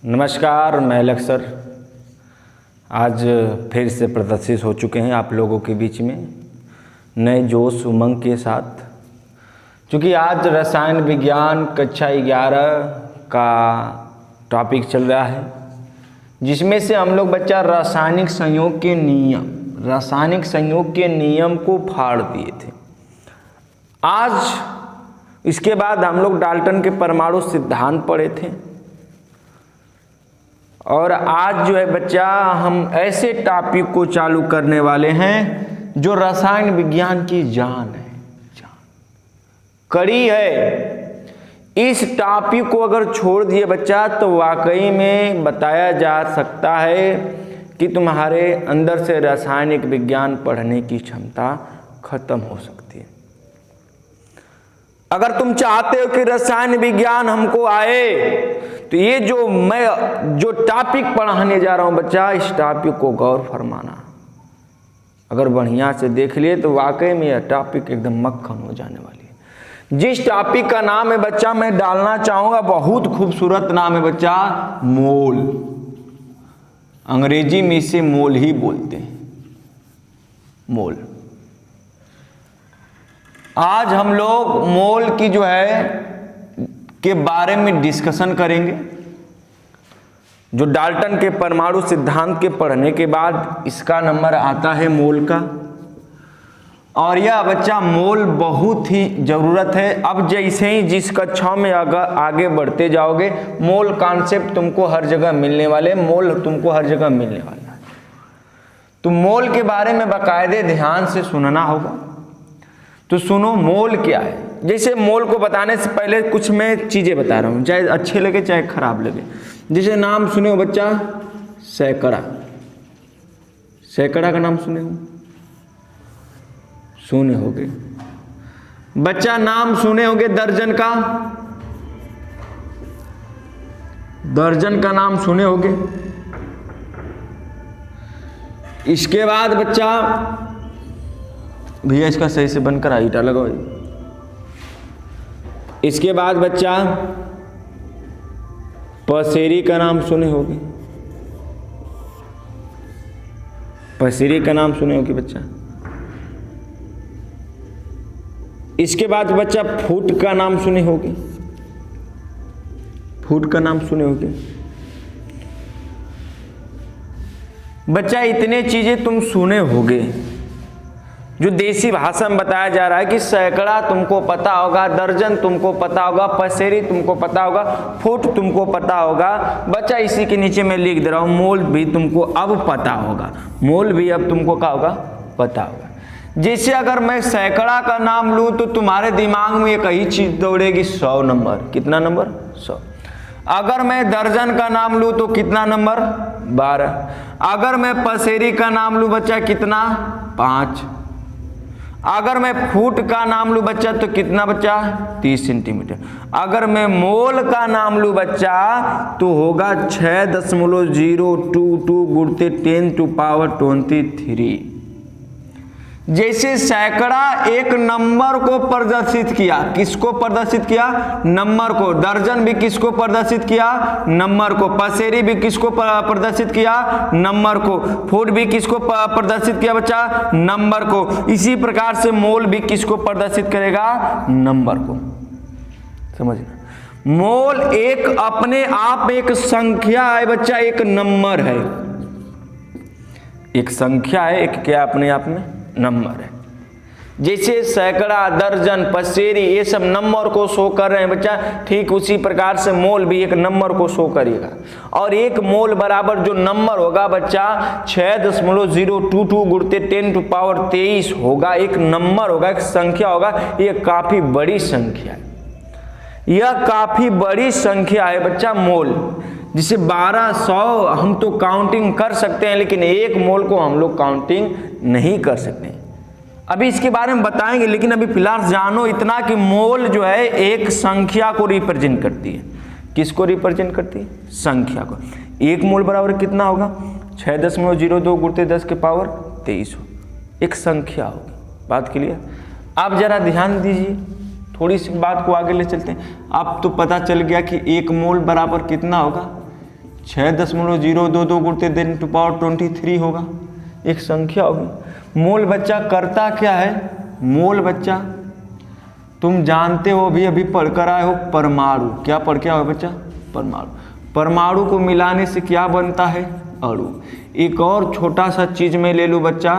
नमस्कार, मैं लक्सर आज फिर से प्रदर्शित हो चुके हैं आप लोगों के बीच में नए जोश उमंग के साथ। क्योंकि आज रसायन विज्ञान कक्षा 11 का टॉपिक चल रहा है, जिसमें से हम लोग बच्चा रासायनिक संयोग के नियम को फाड़ दिए थे। आज इसके बाद हम लोग डाल्टन के परमाणु सिद्धांत पढ़े थे, और आज जो है बच्चा हम ऐसे टॉपिक को चालू करने वाले हैं जो रसायन विज्ञान की जान है, कड़ी है। इस टॉपिक को अगर छोड़ दिए बच्चा तो वाकई में बताया जा सकता है कि तुम्हारे अंदर से रासायनिक विज्ञान पढ़ने की क्षमता खत्म हो सकती है। अगर तुम चाहते हो कि रसायन विज्ञान हमको आए तो ये जो टॉपिक पढ़ाने जा रहा हूं बच्चा, इस टॉपिक को गौर फरमाना। अगर बढ़िया से देख लिए तो वाकई में यह टॉपिक एकदम मक्खन हो जाने वाली है। जिस टॉपिक का नाम है बच्चा मैं डालना चाहूंगा, बहुत खूबसूरत नाम है बच्चा, मोल। अंग्रेजी में इसे मोल ही बोलते हैं, मोल। आज हम लोग मोल की जो है के बारे में डिस्कशन करेंगे। जो डाल्टन के परमाणु सिद्धांत के पढ़ने के बाद इसका नंबर आता है मोल का, और यह बच्चा मोल बहुत ही जरूरत है। अब जैसे ही जिस कक्षा में आगे बढ़ते जाओगे मोल कॉन्सेप्ट तुमको हर जगह मिलने वाले, मोल तुमको हर जगह मिलने वाला है। तो मोल के बारे में बाकायदे ध्यान से सुनना होगा। तो सुनो मोल क्या है। जैसे मोल को बताने से पहले कुछ मैं चीजें बता रहा हूं, चाहे अच्छे लगे चाहे खराब लगे। जैसे नाम सुने हो बच्चा, सैकड़ा। सैकड़ा का नाम सुने होगे बच्चा। नाम सुने होगे दर्जन का, दर्जन का नाम सुने होगे। इसके बाद बच्चा भैया इसका सही से बनकर ईटा लगाओ। इसके बाद बच्चा पसेरी का नाम सुने होगे, पसेरी का नाम सुने होगे बच्चा। इसके बाद बच्चा फुट का नाम सुने होगे, फुट का नाम सुने होगे बच्चा। इतने चीजें तुम सुने होगे जो देसी भाषा में बताया जा रहा है कि सैकड़ा तुमको पता होगा, दर्जन तुमको पता होगा, पसेरी तुमको पता होगा, फुट तुमको पता होगा बच्चा। इसी के नीचे मैं लिख दे रहा हूं मोल भी तुमको अब पता होगा, मोल भी अब तुमको क्या होगा, पता होगा। जैसे अगर मैं सैकड़ा का नाम लूं तो तुम्हारे दिमाग में एक ही चीज दौड़ेगी, 100 नंबर। कितना नंबर? 100। अगर मैं दर्जन का नाम लूं तो कितना नंबर? 12। अगर मैं पसेरी का नाम लूं बच्चा कितना? 5। अगर मैं फुट का नाम लूं बच्चा तो कितना बच्चा? 30 सेंटीमीटर। अगर मैं मोल का नाम लूं बच्चा तो होगा 6.022 गुणित 10⁻23। जैसे सैकड़ा एक नंबर को प्रदर्शित किया, किसको प्रदर्शित किया? नंबर को। दर्जन भी किसको प्रदर्शित किया? नंबर को। पसेरी भी किसको प्रदर्शित किया? नंबर को। फुट भी किसको प्रदर्शित किया बच्चा? नंबर को। इसी प्रकार से मोल भी किसको प्रदर्शित करेगा? नंबर को। समझना, मोल एक अपने आप एक संख्या है बच्चा, एक नंबर है, एक संख्या है, एक क्या अपने आप में नंबर है। जैसे सैकड़ा, दर्जन, पसेरी ये सब नंबर को शो कर रहे हैं बच्चा, ठीक उसी प्रकार से मोल भी एक नंबर को शो करेगा। और एक मोल बराबर जो नंबर होगा बच्चा 6.022 गुणित 10⁻23 होगा, एक नंबर होगा, एक संख्या होगा। ये काफी बड़ी संख्या है, यह काफी बड़ी संख्या है बच्चा मोल। जिसे 1200 हम तो काउंटिंग कर सकते हैं, लेकिन एक मोल को हम लोग काउंटिंग नहीं कर सकते। अभी इसके बारे में बताएंगे, लेकिन अभी फिलहाल जानो इतना कि मोल जो है एक संख्या को रिप्रेजेंट करती है। किसको रिप्रेजेंट करती है? संख्या को। एक मोल बराबर कितना होगा? 6.02 गुणित 10⁻23 एक संख्या होगी। बात क्लियर? आप जरा ध्यान दीजिए, थोड़ी सी बात को आगे ले चलते हैं। अब तो पता चल गया कि एक मोल बराबर कितना होगा? 6.022 गुणित 10⁻23 होगा, एक संख्या होगी। मोल बच्चा करता क्या है? मोल बच्चा तुम जानते हो, अभी पढ़कर आए हो, परमाणु। क्या पढ़ के आए हो बच्चा? परमाणु। परमाणु को मिलाने से क्या बनता है? अणु। एक और छोटा सा चीज में ले लूँ बच्चा,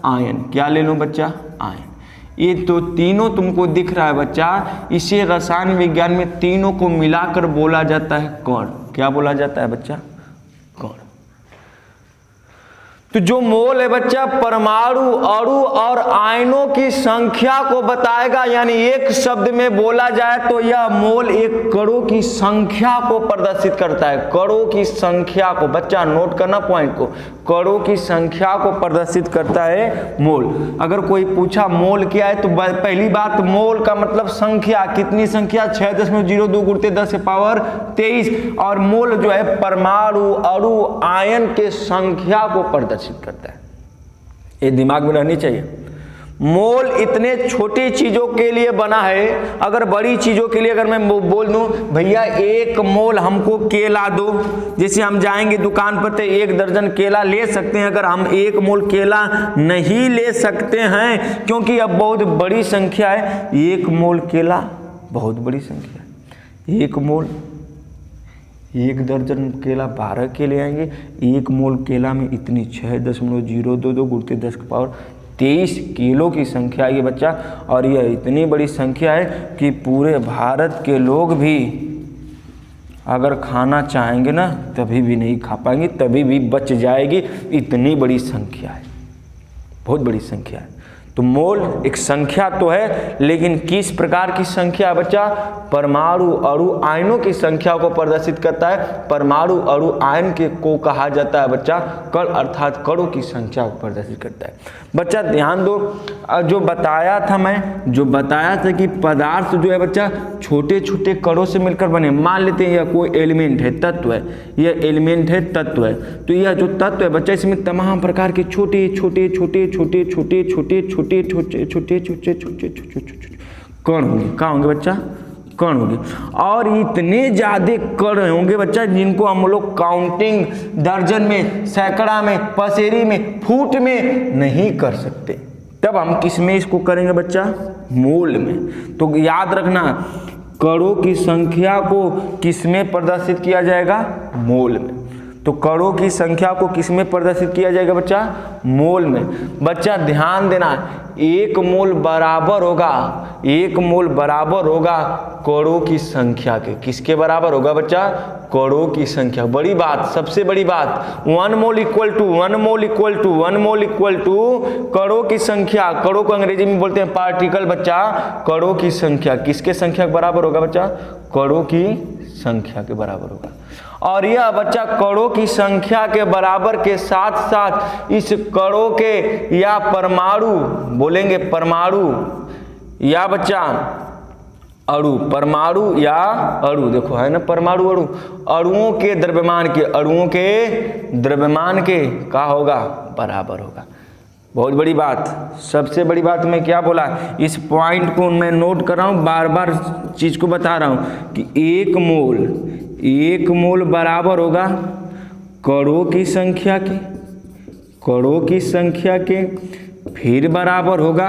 आयन। क्या ले लूँ बच्चा? आयन। ये तो तीनों तुमको दिख रहा है बच्चा, इसे रसायन विज्ञान में तीनों को मिलाकर बोला जाता है कण। क्या बोला जाता है बच्चा? कण। तो जो मोल है बच्चा परमाणु, अणु और आयनों की संख्या को बताएगा, यानी एक शब्द में बोला जाए तो यह मोल एक कणों की संख्या को प्रदर्शित करता है। कणों की संख्या को, बच्चा नोट करना पॉइंट को, कणों की संख्या को प्रदर्शित करता है मोल। अगर कोई पूछा मोल क्या है तो पहली बात, मोल का मतलब संख्या। कितनी संख्या? 6.02 गुणित 10⁻23। और मोल जो है परमाणु, अणु, आयन के संख्या को प्रदर्शित करता है। ये दिमाग में रहनी चाहिए। मोल इतने छोटी चीजों के लिए बना है। अगर बड़ी चीजों के लिए अगर मैं बोल दूं भैया 1 मोल हमको केला दो, जैसे हम जाएंगे दुकान पर तो 1 दर्जन केला ले सकते हैं। अगर हम 1 मोल केला नहीं ले सकते हैं क्योंकि अब बहुत बड़ी संख्या है, 1 मोल केला बहुत बड़ी संख्या है। 1 मोल, 1 दर्जन केला 12 केले आएंगे। 1 मोल केला में इतनी 6.022 गुणित 10⁻23 किलो की संख्या है ये बच्चा। और यह इतनी बड़ी संख्या है कि पूरे भारत के लोग भी अगर खाना चाहेंगे ना तभी भी नहीं खा पाएंगे, तभी भी बच जाएगी। इतनी बड़ी संख्या है, बहुत बड़ी संख्या है। तो मोल एक संख्या तो है, लेकिन किस प्रकार की संख्या है बच्चा? परमाणु, अणु, आयनों की संख्या को प्रदर्शित करता है। परमाणु, अणु, आयन के को कहा जाता है बच्चा कण, अर्थात कणों की संख्या को प्रदर्शित करता है। बच्चा ध्यान दो, जो बताया था कि पदार्थ जो है बच्चा छोटे छोटे कणों से मिलकर बने। मान लेते हैं यह कोई एलिमेंट है, तत्व है, यह एलिमेंट है, तत्व है। तो यह जो तत्व है बच्चा, इसमें तमाम प्रकार के छोटे छोटे छोटे छोटे छोटे छोटे छोटे छोटे छोटे छोटे छोटे छोटे कण होंगे। कहाँ होंगे बच्चा? कण होंगे। और इतने ज्यादा कण होंगे बच्चा जिनको हम लोग काउंटिंग दर्जन में, सैकड़ा में, पसेरी में, फुट में नहीं कर सकते। तब हम किस में इसको करेंगे बच्चा? मोल में। तो याद रखना, कणों की संख्या को किस में प्रदर्शित किया जाएगा? मोल में। तो कणों की संख्या को किस में प्रदर्शित किया जाएगा बच्चा? मोल में। बच्चा ध्यान देना, 1 मोल बराबर होगा, 1 मोल बराबर होगा कणों की संख्या के। किसके बराबर होगा बच्चा? कणों की संख्या। बड़ी बात, सबसे बड़ी बात, 1 mole equal to 1 mole equal to 1 mole equal to कणों की संख्या। कणों को अंग्रेजी में बोलते हैं पार्टिकल बच्चा। कणों की संख्या किसके संख्या के बराबर होगा बच्चा? कणों की संख्या के बराबर होगा। और यह बच्चा कणों की संख्या के बराबर के साथ साथ इस कणों के या परमाणु, बोलेंगे परमाणु या बच्चा अणु, परमाणु या अणु, देखो है ना परमाणु अणु, अणुओं के द्रव्यमान के, अणुओं के द्रव्यमान के क्या होगा? बराबर होगा। बहुत बड़ी बात, सबसे बड़ी बात मैं क्या बोला, इस पॉइंट को मैं नोट कर रहा हूँ, बार बार चीज को बता रहा हूँ कि 1 मोल बराबर होगा कणों की संख्या के, कणों की संख्या के, फिर बराबर होगा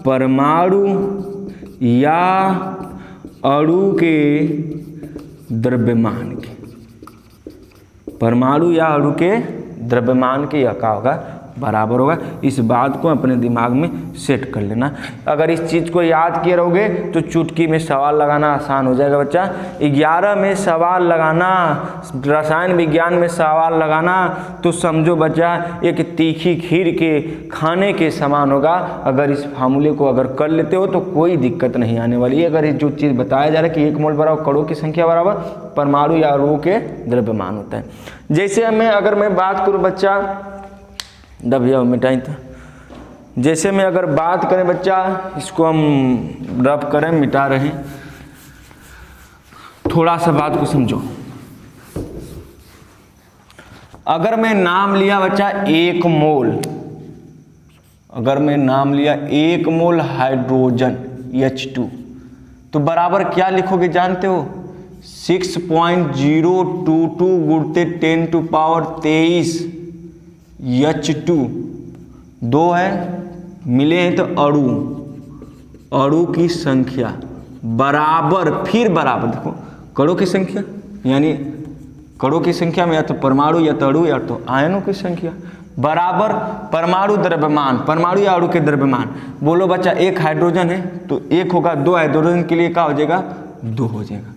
परमाणु या अणु के द्रव्यमान के, परमाणु या अणु के द्रव्यमान के यह क्या होगा? बराबर होगा। इस बात को अपने दिमाग में सेट कर लेना। अगर इस चीज़ को याद किए रहोगे तो चुटकी में सवाल लगाना आसान हो जाएगा बच्चा। 11 में सवाल लगाना, रसायन विज्ञान में सवाल लगाना तो समझो बच्चा एक तीखी खीर के खाने के समान होगा। अगर इस फार्मूले को अगर कर लेते हो तो कोई दिक्कत नहीं आने वाली है। अगर ये जो चीज़ बताया जा रहा है कि 1 मोल बराबर कणों की संख्या बराबर परमाणु या अणुओं के द्रव्यमान होता है। जैसे अगर मैं बात करूँ बच्चा, भैया मिटाई था, जैसे मैं अगर बात करें बच्चा, इसको हम रब करें, मिटा रहे हैं, थोड़ा सा बात को समझो। अगर मैं नाम लिया बच्चा 1 मोल, अगर मैं नाम लिया 1 मोल हाइड्रोजन H2 तो बराबर क्या लिखोगे जानते हो? 6.022 गुणते 10⁻23 H2 दो है मिले हैं तो अणु की संख्या बराबर, फिर बराबर, देखो कणों की संख्या यानी कणों की संख्या में या तो परमाणु या तो अणु या तो आयनों की संख्या बराबर परमाणु द्रव्यमान, परमाणु या अणु के द्रव्यमान। बोलो बच्चा एक हाइड्रोजन है तो एक होगा, दो हाइड्रोजन के लिए क्या हो जाएगा, 2 हो जाएगा।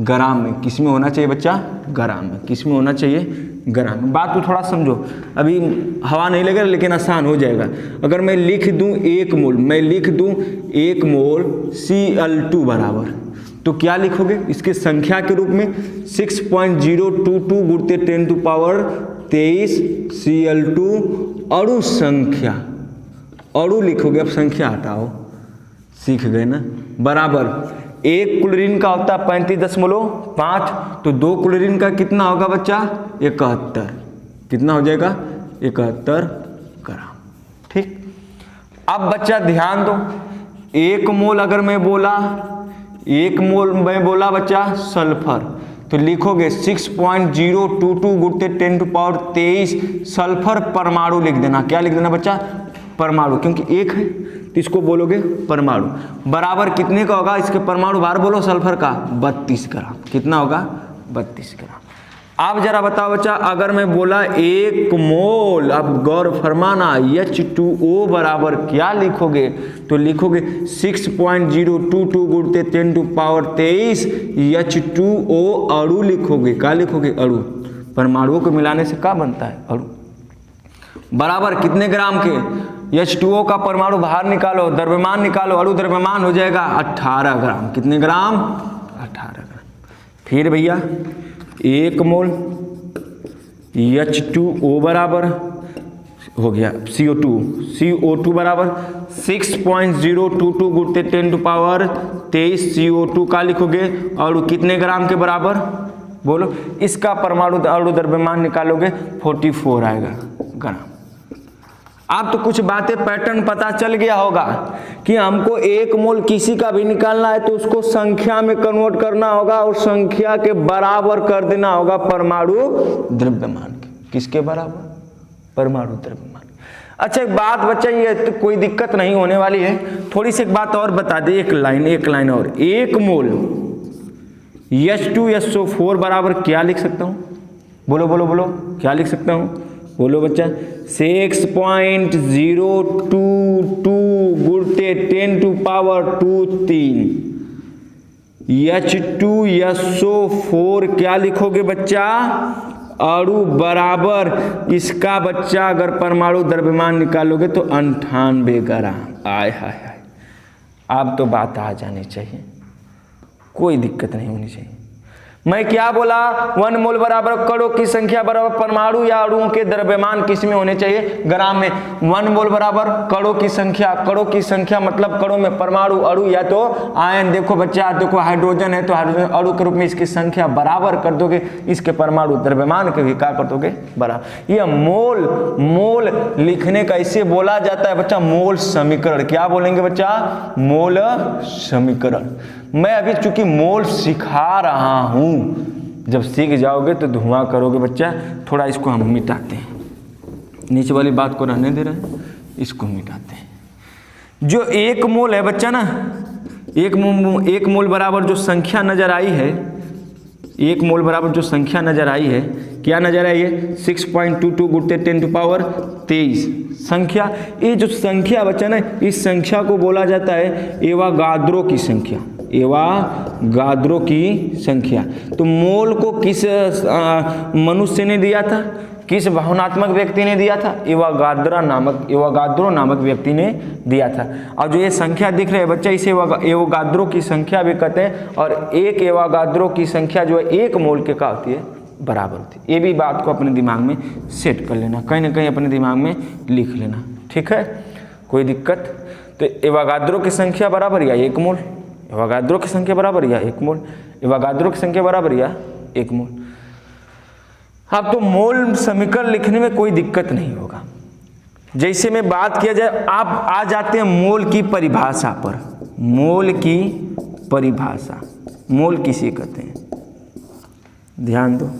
ग्राम में किस में होना चाहिए बच्चा, ग्राम में, किस में होना चाहिए, ग्राम में। बात तो थोड़ा समझो, अभी हवा नहीं लगेगा लेकिन आसान हो जाएगा। अगर मैं लिख दूं 1 मोल, मैं लिख दूं 1 मोल Cl2 बराबर, तो क्या लिखोगे इसके संख्या के रूप में 6.022 गुणते 10⁻23 Cl2 अणु संख्या, अणु लिखोगे, अब संख्या हटाओ, सीख गए ना। बराबर 1 क्लोरीन का होता है 35.5, तो 2 क्लोरीन का कितना होगा बच्चा, 71, कितना हो जाएगा 71 ग्राम। ठीक, अब बच्चा ध्यान दो, 1 मोल अगर मैं बोला, 1 मोल मैं बोला बच्चा सल्फर, तो लिखोगे 6.022 गुणते 10⁻23 सल्फर परमाणु लिख देना। क्या लिख देना बच्चा, परमाणु, क्योंकि एक है तो इसको बोलोगे परमाणु। बराबर कितने का होगा, इसके परमाणु भार बोलो सल्फर का 32 ग्राम। कितना होगा, 32 ग्राम। आप जरा बताओ बच्चा, अगर मैं बोला 1 मोल, अब गौर फरमाना, H2O बराबर क्या लिखोगे, तो लिखोगे 6.022 गुणते 10⁻23 H2O अणु लिखोगे। क्या लिखोगे, अणु। परमाणुओं को मिलाने से क्या बनता है, अणु। बराबर कितने ग्राम के, H2O का परमाणु बाहर निकालो, द्रव्यमान निकालो, अणु द्रव्यमान हो जाएगा 18 ग्राम। कितने ग्राम, 18 ग्राम। फिर भैया 1 मोल H2O बराबर हो गया CO2 बराबर 6.022 गुणते 10⁻23 CO2 का लिखोगे, और कितने ग्राम के बराबर बोलो, इसका परमाणु अणु द्रव्यमान निकालोगे 44 आएगा ग्राम। आप तो कुछ बातें पैटर्न पता चल गया होगा कि हमको 1 मोल किसी का भी निकालना है तो उसको संख्या में कन्वर्ट करना होगा और संख्या के बराबर कर देना होगा परमाणु द्रव्यमान के। किसके बराबर, परमाणु द्रव्यमान। अच्छा एक बात बच्चा, ये तो कोई दिक्कत नहीं होने वाली है, थोड़ी सी एक बात और बता दे, एक लाइन और। 1 मोल H2SO4 बराबर क्या लिख सकता हूँ, बोलो बोलो बोलो, क्या लिख सकता हूँ, बोलो बच्चा। 6.022 गुणते 10⁻23 H2SO4 क्या लिखोगे बच्चा, अणु बराबर इसका बच्चा अगर परमाणु द्रव्यमान निकालोगे तो 98 ग्राम। आय हाय हाय, आप तो बात आ जानी चाहिए, कोई दिक्कत नहीं होनी चाहिए। मैं क्या बोला, 1 मोल बराबर कणों की संख्या बराबर परमाणु या अणुओं के द्रव्यमान किस में होने चाहिए, ग्राम में। 1 मोल बराबर कणों की संख्या, कणों की संख्या मतलब कणों में परमाणु, अणु या तो आयन। देखो बच्चा, देखो हाइड्रोजन है तो हाइड्रोजन अणु के रूप में इसकी संख्या बराबर कर दोगे, इसके परमाणु द्रव्यमान के भी क्या कर दोगे, बराबर। ये मोल लिखने का इसे बोला जाता है बच्चा मोल समीकरण। क्या बोलेंगे बच्चा, मोल समीकरण। मैं अभी चूंकि मोल सिखा रहा हूं, जब सीख जाओगे तो धुआं करोगे बच्चा। थोड़ा इसको हम मिटाते हैं, नीचे वाली बात को रहने दे रहे हैं, इसको मिटाते हैं। जो 1 मोल है बच्चा ना, 1 मोल बराबर जो संख्या नजर आई है, 1 मोल बराबर जो संख्या नजर आई है, क्या नजर आई है, 6.22 गुणते 10⁻23 संख्या। ये जो संख्या बच्चा ना, इस संख्या को बोला जाता है एवोगाद्रो की संख्या, एवोगाद्रो की संख्या। तो मोल को किस मनुष्य ने दिया था, किस भावनात्मक व्यक्ति ने दिया था, एवोगाद्रो नामक व्यक्ति ने दिया था। और जो ये संख्या दिख रही है बच्चा, इसे एवोगाद्रो की संख्या भी कहते हैं। और एक एवोगाद्रो की संख्या जो है 1 मोल के क्या होती है, बराबर होती है। ये भी बात को अपने दिमाग में सेट कर लेना, कहीं ना कहीं अपने दिमाग में लिख लेना, ठीक है, कोई दिक्कत। तो एवोगाद्रो की संख्या बराबर या 1 मोल, एवोगाद्रो की संख्या बराबर या 1 मोल, एवोगाद्रो की संख्या बराबर या 1 मोल। अब तो मोल समीकरण लिखने में कोई दिक्कत नहीं होगा। जैसे में बात किया जाए, आप आ जाते हैं मोल की परिभाषा पर। मोल की परिभाषा, मोल किसे कहते हैं, ध्यान दो।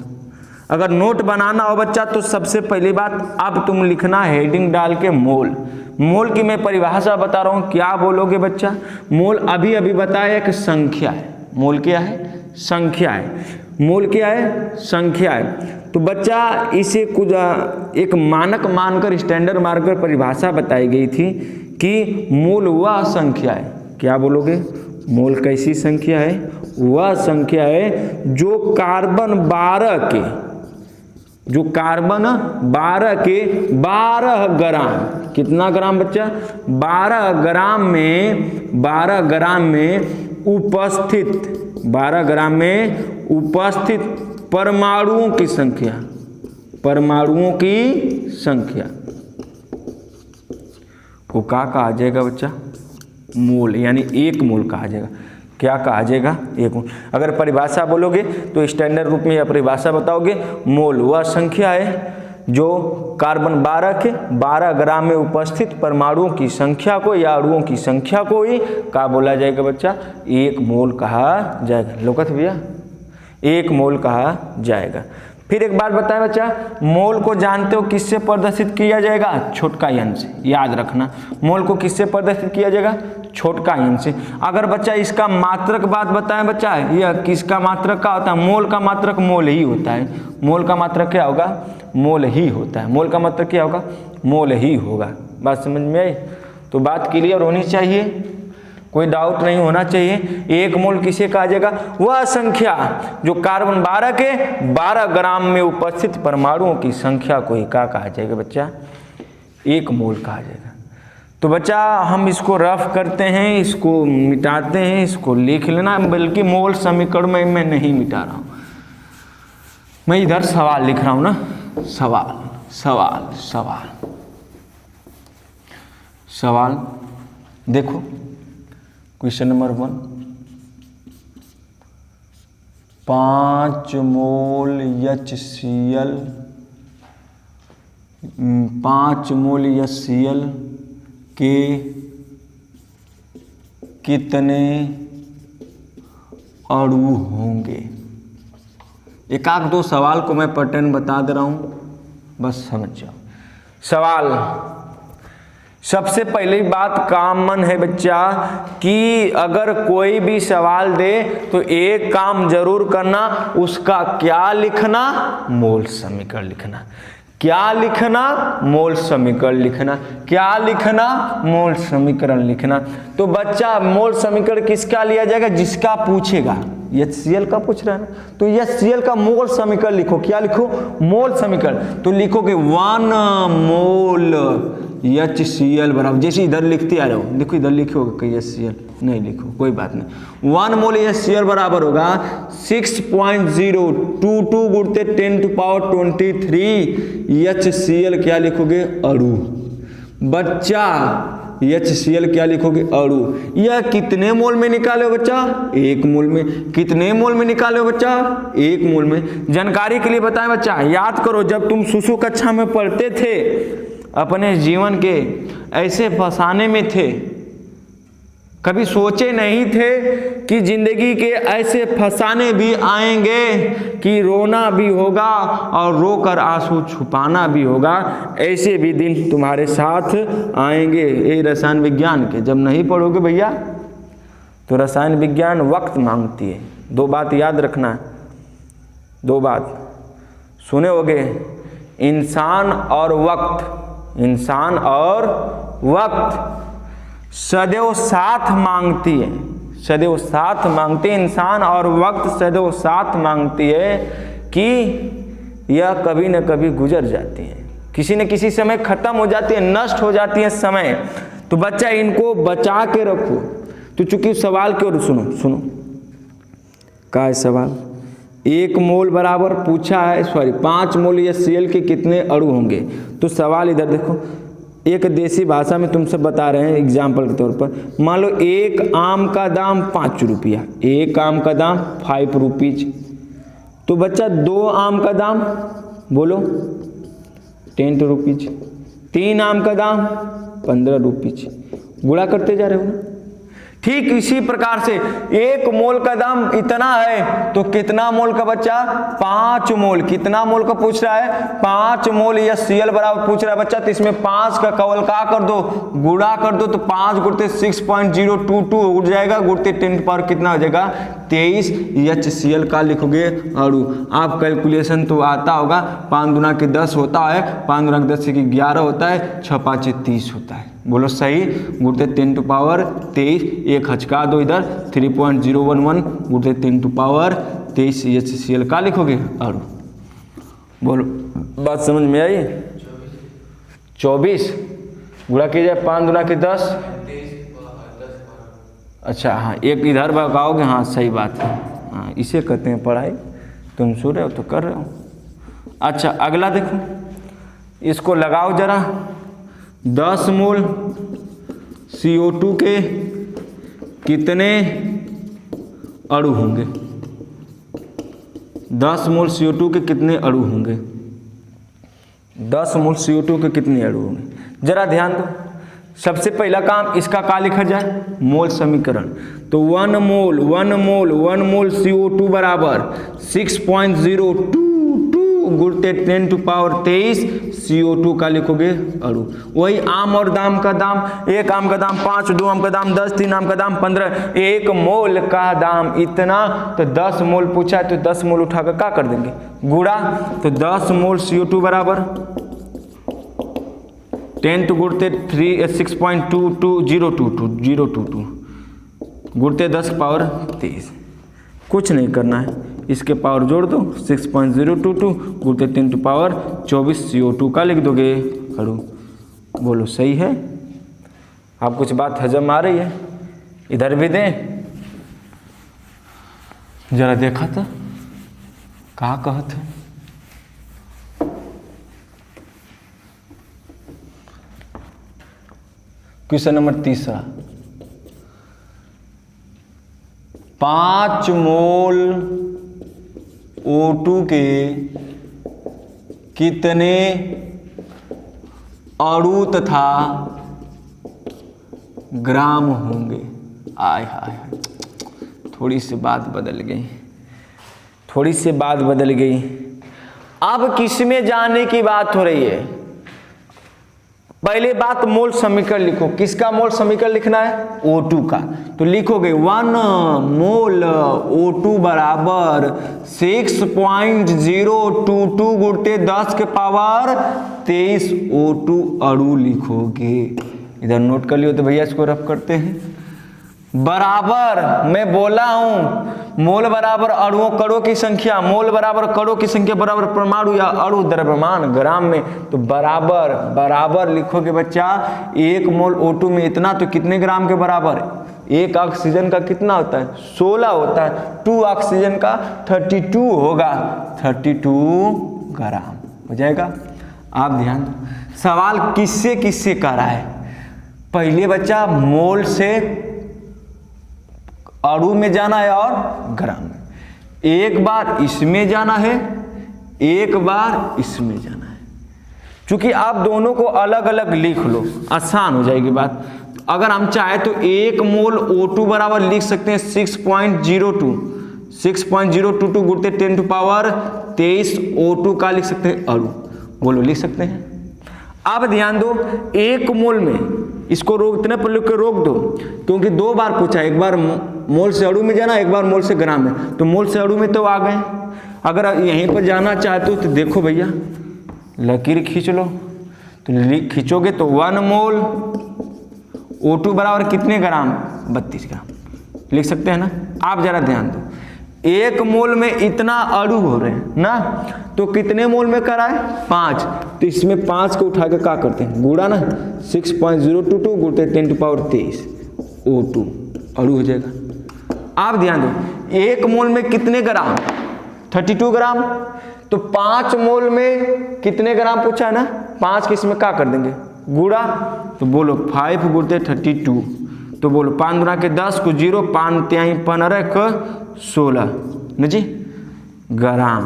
अगर नोट बनाना हो बच्चा तो सबसे पहली बात अब तुम लिखना हेडिंग डाल के मोल। मोल की मैं परिभाषा बता रहा हूं, क्या बोलोगे बच्चा? मोल अभी अभी बताया एक संख्या है। मोल क्या है? संख्या है। मोल क्या है? संख्या है। तो बच्चा इसे कुछ एक मानक मानकर, स्टैंडर्ड मानकर परिभाषा बताई गई थी कि मोल वह संख्या है। क्या बोलोगे? मोल कैसी संख्या है? वह संख्या है जो कार्बन 12 के, जो कार्बन 12 के 12 ग्राम, कितना ग्राम बच्चा? 12 ग्राम में, 12 ग्राम में उपस्थित, 12 ग्राम में उपस्थित परमाणुओं की संख्या, परमाणुओं की संख्या को क्या कहा जाएगा बच्चा? मोल, यानी एक मोल कहा जाएगा। क्या कहा जाएगा? एक मोल। अगर परिभाषा बोलोगे तो स्टैंडर्ड रूप में यह परिभाषा बताओगे, मोल वह संख्या है जो कार्बन 12 के 12 ग्राम में उपस्थित परमाणुओं की संख्या को या अणुओं की संख्या को ही क्या बोला जाएगा बच्चा? एक मोल कहा जाएगा। लोकत भैया, एक मोल कहा जाएगा। फिर एक बात बताएं बच्चा, मोल को जानते हो किससे प्रदर्शित किया जाएगा? छोटका यन से। याद रखना, मोल को किससे प्रदर्शित किया जाएगा? छोटका यन से। अगर बच्चा इसका मात्रक बात बताएं बच्चा, यह किसका मात्रक का होता है? मोल का मात्रक मोल ही होता है। मोल का मात्रक क्या होगा? मोल ही होता है। मोल का मात्रक क्या होगा? मोल ही होगा। बात समझ में आई? तो बात क्लियर होनी चाहिए, कोई डाउट नहीं होना चाहिए। एक मोल किसे कहा जाएगा? वह संख्या जो कार्बन 12 के 12 ग्राम में उपस्थित परमाणुओं की संख्या को ही क्या कहा जाएगा बच्चा? एक मोल कहा जाएगा। तो बच्चा हम इसको रफ करते हैं, इसको मिटाते हैं, इसको लिख लेना, बल्कि मोल समीकरण में मैं नहीं मिटा रहा हूं, मैं इधर सवाल लिख रहा हूं ना। सवाल सवाल सवाल सवाल देखो, क्वेश्चन नंबर 1, 5 मोल HCl, 5 मोल HCl के कितने अणु होंगे? एक आध दो सवाल को मैं पैटर्न बता दे रहा हूं, बस समझ जाओ। सवाल, सबसे पहली बात कॉमन है बच्चा कि अगर कोई भी सवाल दे तो एक काम जरूर करना, उसका क्या लिखना? मोल समीकरण लिखना। क्या लिखना? मोल समीकरण लिखना। क्या लिखना? मोल समीकरण लिखना। तो बच्चा मोल समीकरण किसका लिया जाएगा? जिसका पूछेगा। HCl का पूछ रहा है ना, तो HCl का मोल समीकरण लिखो। क्या लिखो? मोल समीकरण। तो लिखोगे 1 मोल HCl बराबर, जैसे इधर लिखते आ रहे हो, देखो इधर लिखोगे कहीं HCl नहीं लिखो, कोई बात नहीं। 1 मोल HCl बराबर होगा 6.022 गुणते 10⁻23 HCl। क्या लिखोगे? अणु। बच्चा HCl क्या लिखोगे? अणु। यह कितने मोल में निकाले हो बच्चा? 1 मोल में। कितने मोल में निकाले हो बच्चा? 1 मोल में। जानकारी के लिए बताएं बच्चा, याद करो जब तुम शिशु कक्षा में पढ़ते थे, अपने जीवन के ऐसे फसाने में थे, कभी सोचे नहीं थे कि जिंदगी के ऐसे फसाने भी आएंगे कि रोना भी होगा और रोकर आंसू छुपाना भी होगा। ऐसे भी दिन तुम्हारे साथ आएंगे। ये रसायन विज्ञान के जब नहीं पढ़ोगे भैया तो रसायन विज्ञान वक्त मांगती है। 2 बात याद रखना, 2 बात सुने होगे, इंसान और वक्त, इंसान और वक्त सदैव साथ मांगती है, सदैव साथ मांगती है। इंसान और वक्त सदैव साथ मांगती है कि यह कभी न कभी गुजर जाती है, किसी न किसी समय खत्म हो जाती है, नष्ट हो जाती है समय। तो बच्चा इनको बचा के रखो। तो चूंकि सवाल की ओर सुनो, सुनो क्या है सवाल? 1 मोल बराबर पूछा है, सॉरी 5 मोल HCl के कितने अणु होंगे? तो सवाल इधर देखो, एक देसी भाषा में तुमसे बता रहे हैं एग्जाम्पल के तौर पर। मान लो 1 आम का दाम 5 रुपया, 1 आम का दाम 5 रुपीज। तो बच्चा 2 आम का दाम बोलो 10 रुपीज, 3 आम का दाम 15 रुपीज। गुणा करते जा रहे हो ना, ठीक इसी प्रकार से 1 मोल का दाम इतना है तो कितना मोल का बच्चा, 5 मोल। कितना मोल का पूछ रहा है, 5 मोल या Cl बराबर पूछ रहा है बच्चा, तो इसमें 5 का केवल क्या कर दो, गुणा कर दो, तो 5 गुणते 6.022 उठ जाएगा, गुणते 10 पावर कितना हो जाएगा 23 HCl का लिखोगे अणु। आप कैलकुलेशन तो आता होगा, 5 गुना के 10 होता है, 5 गुना के 10 से 11 होता है, 6 5 30 होता है, बोलो सही। गुणते 10 टू पावर 23, एक हचका दो इधर, 3.011 गुणते 10 टू पावर 23 HCl का लिखोगे अणु। बोलो बात समझ में आई। 24 गुणा कीजिए 5 गुना के 10, अच्छा हाँ एक इधर भगाओगे, हाँ सही बात है, हाँ इसे कहते हैं पढ़ाई। तुम सो रहे हो तो कर रहे हो। अच्छा अगला देखो, इसको लगाओ जरा। 10 मोल CO2 के कितने अणु होंगे, 10 मोल CO2 के कितने अणु होंगे, 10 मोल CO2 के कितने अणु होंगे, जरा ध्यान दो। सबसे पहला काम इसका क्या लिखा जाए, मोल समीकरण। तो 1 मोल CO2 बराबर 6.022 गुणते 10 टू पावर 23 CO2 का लिखोगे अणु। वही आम और दाम का दाम, 1 आम का दाम 5, 2 आम का दाम 10, 3 आम का दाम 15, 1 मोल का दाम इतना, तो 10 मोल पूछा है तो 10 मोल उठाकर क्या कर देंगे, गुणा। तो 10 मोल CO2 बराबर 10 टू गुणते 6.22022 गुणते 10 पावर 23, कुछ नहीं करना है, इसके पावर जोड़ दो, 6.022 गुणते 10 टू पावर 24 CO2 का लिख दोगे अणु। बोलो सही है। आप कुछ बात हजम आ रही है, इधर भी दें जरा, देखा था कहा कहत है। क्वेश्चन नंबर 3, 5 मोल O2 के कितने अणु तथा ग्राम होंगे। आय हाय, थोड़ी सी बात बदल गई, थोड़ी सी बात बदल गई। अब किसमें जाने की बात हो रही है, पहले बात मोल समीकरण लिखो। किसका मोल समीकरण लिखना है, O2 का। तो लिखोगे 1 मोल O2 बराबर 6.022 गुणते 10 के पावर 23 O2 अणु लिखोगे। इधर नोट कर लियो तो भैया इसको रफ करते हैं। बराबर मैं बोला हूं, मोल बराबर अणुओं कणों की संख्या, मोल बराबर कणों की संख्या बराबर परमाणु या अणु द्रव्यमान ग्राम में। तो बराबर बराबर लिखोगे बच्चा, 1 मोल O2 में इतना, तो कितने ग्राम के बराबर, 1 ऑक्सीजन का कितना होता है 16 होता है, 2 ऑक्सीजन का 32 होगा, 32 ग्राम हो जाएगा। आप ध्यान दो, सवाल किससे किससे कर रहा है। पहले बच्चा मोल से अणु में जाना है और ग्राम में, एक बार इसमें जाना है, एक बार इसमें जाना है। क्योंकि आप दोनों को अलग अलग लिख लो, आसान हो जाएगी बात। अगर हम चाहे तो 1 मोल O2 बराबर लिख सकते हैं 6.022 गुणते 10 टू पावर 23 O2 का लिख सकते हैं अणु। बोलो लिख सकते हैं। अब ध्यान दो, 1 मोल में इसको रोक, इतने पर लिख के रोक दो, क्योंकि 2 बार पूछा, एक बार मोल से अणु में जाना, एक बार मोल से ग्राम में। तो मोल से अणु में तो आ गए, अगर यहीं पर जाना चाहते हो तो देखो भैया लकीर खींच लो। तो खींचोगे तो 1 मोल O2 बराबर कितने ग्राम, 32 ग्राम लिख सकते हैं ना। आप जरा ध्यान दो, 1 मोल में इतना अणु हो रहे हैं ना, तो कितने मोल में कराए 5, तो इसमें 5 को उठा के क्या करते हैं, गुणा ना, 6.022 गुणते 10 टू पावर 23 O2 अणु हो जाएगा। आप ध्यान दो, 1 मोल में कितने ग्राम, 32 ग्राम, तो 5 मोल में कितने ग्राम पूछा है ना, 5 के इसमें क्या कर देंगे, गुणा। तो बोलो 5 गुणते 32, तो बोलो 5 गुणा के 10 को 0, 5 त्याई 15 को 16 न जी ग्राम।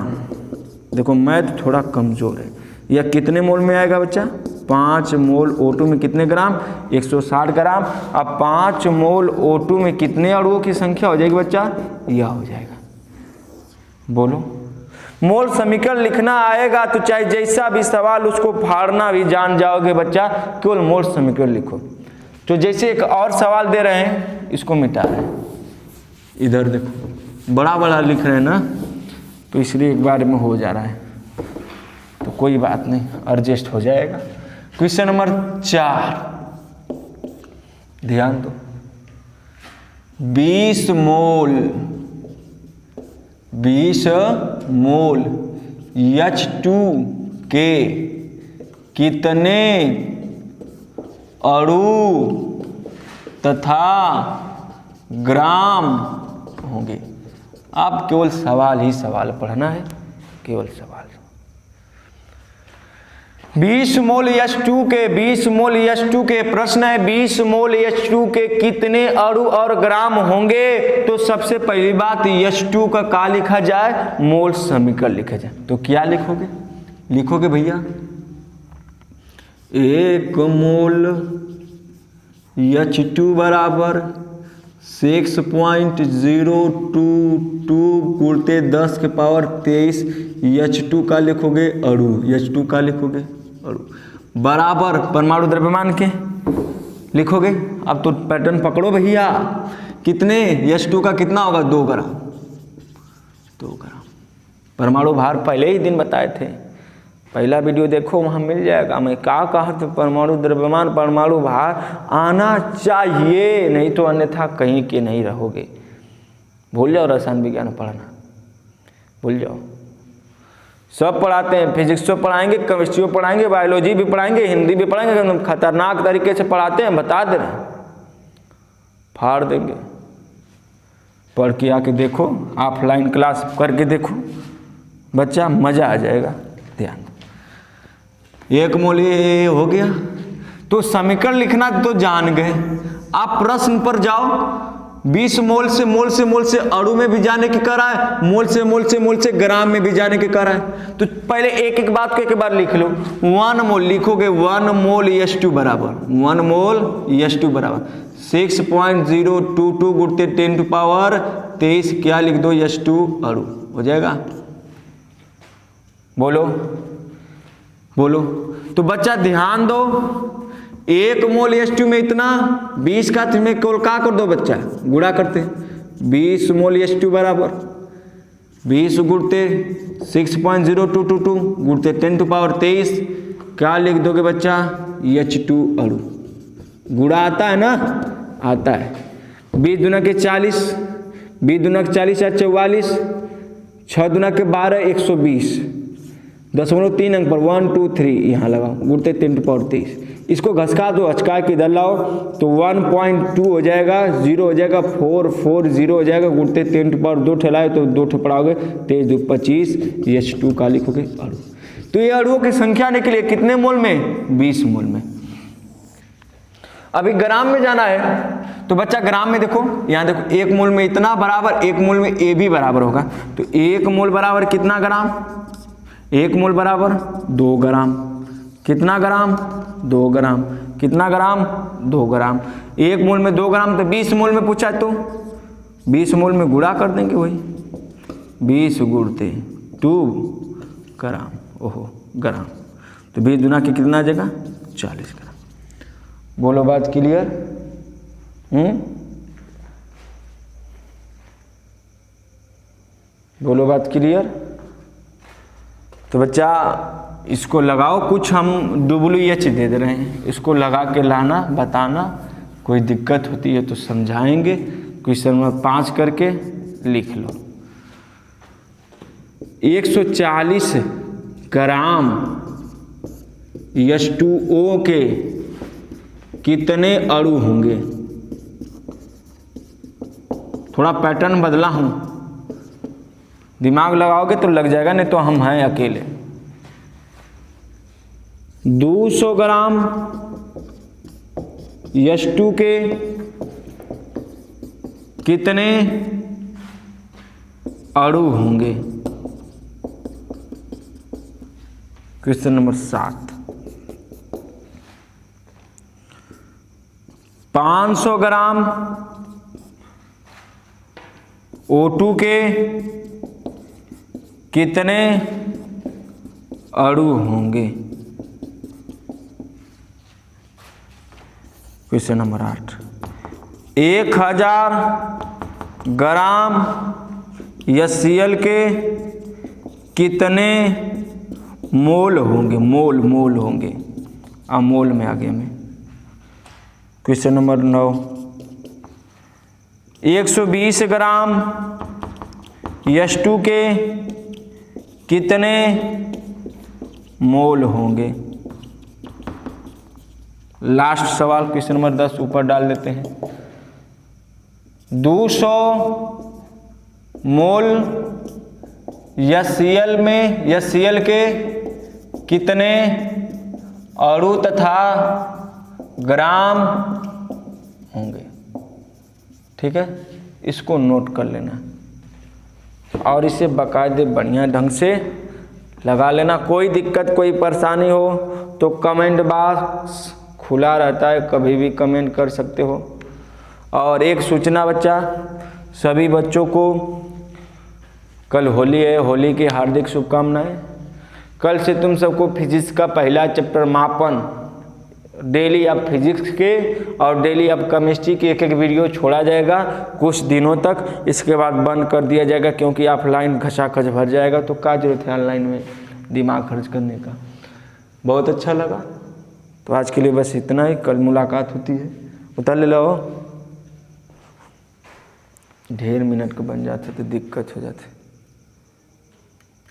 देखो मैथ थोड़ा कमजोर है। यह कितने मोल में आएगा बच्चा, 5 मोल O2 में कितने ग्राम? 160 ग्राम। अब 5 मोल O2 में कितने अणुओं की संख्या हो जाएगी बच्चा? यह हो जाएगा। बोलो, मोल समीकरण लिखना आएगा तो चाहे जैसा भी सवाल उसको फाड़ना भी जान जाओगे बच्चा, केवल मोल समीकरण लिखो। तो जैसे एक और सवाल दे रहे हैं, इसको मिटा रहे हैं, इधर देखो बड़ा बड़ा लिख रहे हैं ना, तो इसलिए एक बार में हो जा रहा है, तो कोई बात नहीं, एडजस्ट हो जाएगा। क्वेश्चन नंबर 4, ध्यान दो। 20 मोल H2 के कितने अणु तथा ग्राम होंगे? आप केवल सवाल ही सवाल पढ़ना है, केवल सवाल। 20 मोल H2 के प्रश्न है, 20 मोल H2 के कितने अणु और ग्राम होंगे? तो सबसे पहली बात H2 का क्या लिखा जाए? मोल समीकरण लिखा जाए। तो क्या लिखोगे? लिखोगे भैया 1 मोल H2 बराबर 6.022 गुणते 10 के पावर 23 H2 का लिखोगे अणु, H2 का लिखोगे अणु बराबर परमाणु द्रव्यमान के लिखोगे। अब तो पैटर्न पकड़ो भैया, कितने? H2 का कितना होगा? 2 ग्राम। 2 ग्राम परमाणु भार पहले ही दिन बताए थे, पहला वीडियो देखो, वहाँ मिल जाएगा। मैं क्या कहा तो परमाणु द्रव्यमान, परमाणु भार आना चाहिए, नहीं तो अन्यथा कहीं के नहीं रहोगे। भूल जाओ रसायन विज्ञान पढ़ना, भूल जाओ। सब पढ़ाते हैं, फिजिक्स पढ़ाएंगे, केमिस्ट्री पढ़ाएंगे, बायोलॉजी भी पढ़ाएंगे, हिंदी भी पढ़ाएंगे, एकदम खतरनाक तरीके से पढ़ाते हैं, बता दे रहे हैं, फाड़ देंगे। पढ़ के आके देखो, ऑफलाइन क्लास करके देखो बच्चा, मज़ा आ जाएगा। ध्यान, 1 मोल ये हो गया। तो समीकरण लिखना तो जान गए। आप प्रश्न पर जाओ, 20 मोल से अणु में भी जाने की करा है, मोल से ग्राम में भी जाने की करा है। तो पहले एक एक बात को एक बार लिख लो। 1 मोल लिखोगे, 1 मोल H2 बराबर 1 मोल H2 बराबर 6.022 गुणते 10 टू पावर 23 क्या लिख दो? H2 अणु हो जाएगा। बोलो बोलो। तो बच्चा ध्यान दो, 1 मोल H2 में इतना 20 का तुम्हें केवल क्या कर दो बच्चा? गुणा करते। 20 मोल H2 बराबर 20 गुणते 6.0222 गुणते 10 टू पावर 23 क्या लिख दोगे बच्चा? H2 अणु। गुणा आता है ना? आता है। 20 दूना के 40, 20 दूना के 40 या 44, 6 दूना के 12 120, 0.3 अंक पर 1 2 3 यहाँ लगाओ, गुणते 10 टू पावर 23। इसको घसका दो, हचका के इधर लाओ तो 1.2 हो जाएगा, 0 हो जाएगा, 4 4 0 हो जाएगा, गुणते 10 टू पावर 2 ठेलाए तो 2 ठे पढ़ाओगे, 23 2 25 H2 का लिखोगे अणु। तो ये अणुओं की संख्या निकली कितने मोल में? 20 मोल में। अभी ग्राम में जाना है, तो बच्चा ग्राम में देखो, यहाँ देखो 1 मोल में इतना बराबर 1 मोल में A भी बराबर होगा। तो 1 मोल बराबर कितना ग्राम? 1 मोल बराबर 2 ग्राम। कितना ग्राम? 2 ग्राम। कितना ग्राम? 2 ग्राम। 1 मोल में 2 ग्राम, तो 20 मोल में पूछा तो 20 मोल में गुणा कर देंगे, वही 20 गुणते 2 ग्राम, ओहो ग्राम। तो 20 दूना के कितना आ जाएगा? 40 ग्राम। बोलो बात क्लियर? बोलो बात क्लियर? तो बच्चा इसको लगाओ, कुछ हम WH दे दे रहे हैं, इसको लगा के लाना, बताना, कोई दिक्कत होती है तो समझाएंगे। क्वेश्चन नंबर 5 करके लिख लो। 140 ग्राम H2O के कितने अणु होंगे? थोड़ा पैटर्न बदला हूं, दिमाग लगाओगे तो लग जाएगा, नहीं तो हम हैं अकेले। 200 ग्राम H2 के कितने अणु होंगे? Question number 7। 500 ग्राम O2 के कितने अणु होंगे? Question number 8। 1000 ग्राम HCl के कितने मोल होंगे? मोल होंगे, अमोल में आगे में। Question number 9। 120 ग्राम H2 के कितने मोल होंगे? लास्ट सवाल क्वेश्चन नंबर 10 ऊपर डाल देते हैं। 200 मोल HCl के कितने अणु तथा ग्राम होंगे? ठीक है, इसको नोट कर लेना और इसे बाकायदे बढ़िया ढंग से लगा लेना। कोई दिक्कत कोई परेशानी हो तो कमेंट बॉक्स खुला रहता है, कभी भी कमेंट कर सकते हो। और एक सूचना बच्चा, सभी बच्चों को कल होली है, होली की हार्दिक शुभकामनाएं। कल से तुम सबको फिजिक्स का पहला चैप्टर मापन, डेली अब फिजिक्स के और डेली अब केमिस्ट्री की एक वीडियो छोड़ा जाएगा कुछ दिनों तक। इसके बाद बंद कर दिया जाएगा क्योंकि ऑफलाइन घसाखच भर जाएगा, तो क्या जरूरत है ऑनलाइन में दिमाग खर्च करने का। बहुत अच्छा लगा, तो आज के लिए बस इतना ही। कल मुलाकात होती है। उतार ले लो, ढेर मिनट का बन जाते तो दिक्कत हो जाती।